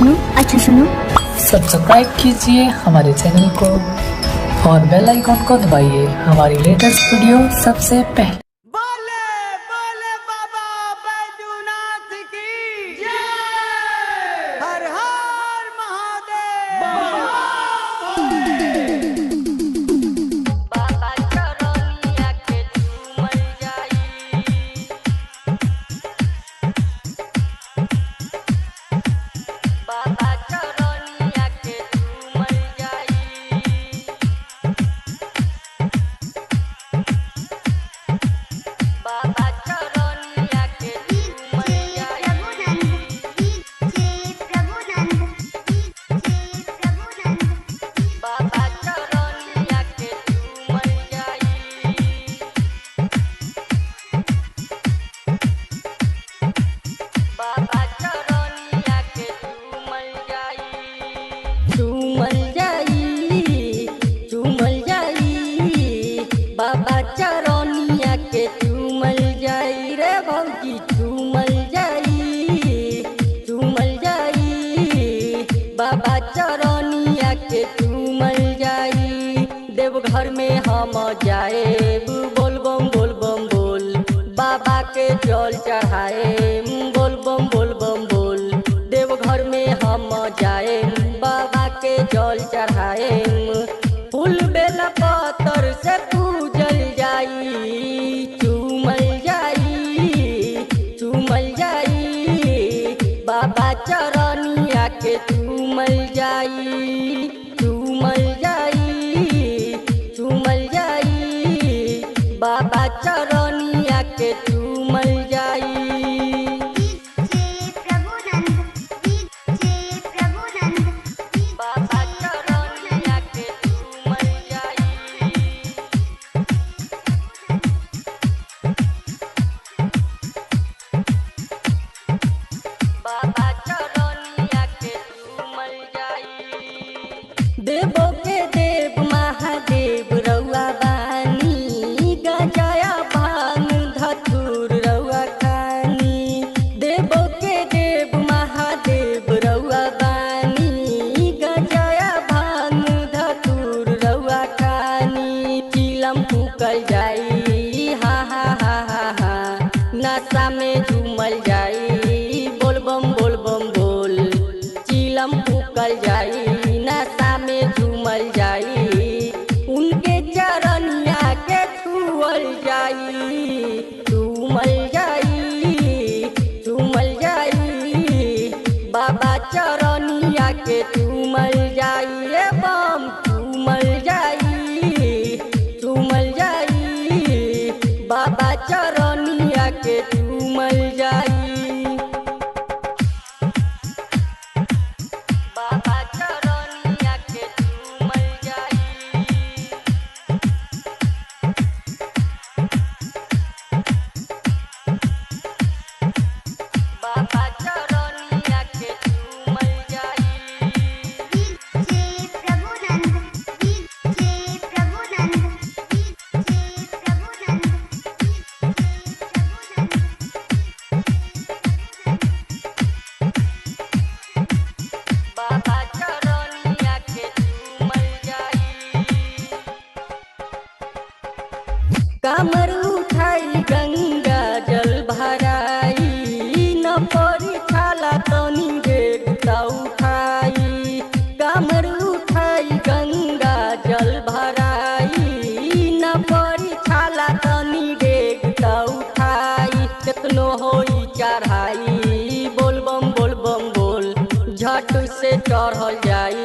सुनो। सब्सक्राइब कीजिए हमारे चैनल को और बेल आइकॉन को दबाइए हमारी लेटेस्ट वीडियो सबसे पहले। बोले बोले बाबा बैजूनाथ की जय। हर हर महादेव। बाबा चरनिया के झूमल जाई। बाबा चरनिया के झूमल जाई। बाबा चरनिया के झूमल जाई। बाबा चरनिया के झूमल जाई। बाबा चरनिया के झूमल जाई। झूमल जाई, झूमल जाई। बाबा चरनिया के झूमल जाई रे भौजी, झूमल जाई, झूमल जाई। बाबा चरनिया के झूमल जाई। देवघर में हम जाए बोल बम बोल बम बोल। बाबा के जल चढ़ाए बोल बम बोल बम बोल। देवघर में हम जाए बाबा के जल चढ़ाए। फूल बेला पत्तर से पूजल जाई। चूमल जाई, चूमल जाई। बाबा चरनिया के चूमल जाई। चूमल जाई, चूमल जाई। बाबा चरनिया के चूमल जाई। बाबा चरनिया के झूमल जाई। बाबा चरनिया के झूमल जाई। देवो के देव महादेव रउआ बानी। गजाया भांग धतूर रउआ खानी। देवो के देव महादेव रउआ बानी। गजाया भांग धतूर रउआ खानी। चिलम फूकल जाई, हा हा हा हा हा। नशा में झूमल जाई बोल बम बोल बम बोल। चिलम फूकल जाई, नशा में झूमल जाई। उनके चरनिया के छुअल जाई। झूमल जाई, झूमल जाई। बाबा चरनिया के झूमल जाई रे बम। झूमल जाई, झूमल जाई। बाबा चरनिया के झूमल जाई। बाबा चरनिया के झूमल जाई। बाबा चरनिया के झूमल जाई। बाबा चरनिया के झूमल जाई। कमर उठाई गंगा जल भराई। न परी छाला तनी डेगता उठाई। कमर उठाई गंगा जल भराई। न परी छाला तनी डेगता उठाई। केतनो होई चढ़ाई बोल बम बोल बम बोल। झट से चढ़ल जाई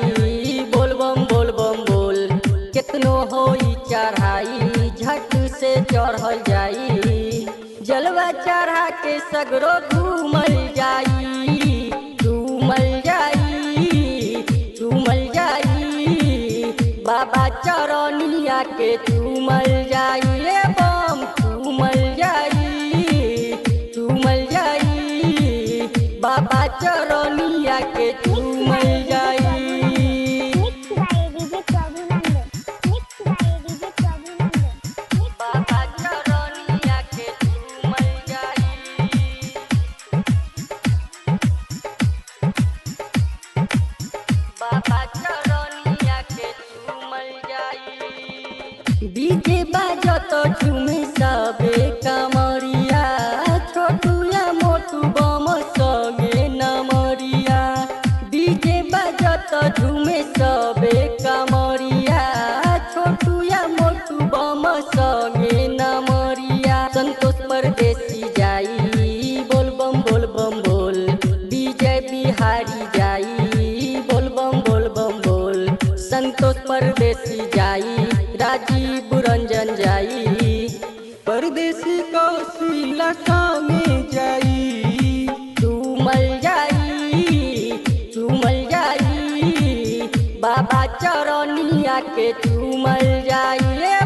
बोल बम बोल बम बोल। केतनो होई चढ़ाई झट से चढ़ल जाई। जलवा चढ़ा के सगरो घूमल जाई। झूमल जाई, झूमल जाई। बाबा चरनिया के झूमल जाई रे बम। झूमल जाई, झूमल जाई। बाबा चरनिया के झूमल जाई। बाबा चरनिया के झूमल जाई। त झूमे सबे कमरिया छोटू या मोटू बम संगे नमरिया संतोष परदेसी जाई बोल बम बोल विजय बिहारी जाई बोल बम बोल संतोष परदेसी जाई राजीव रंजन जाई परदेसी कौशिला संगे जाई चूमल जाई बाबा चरनिया के चूमल जाई।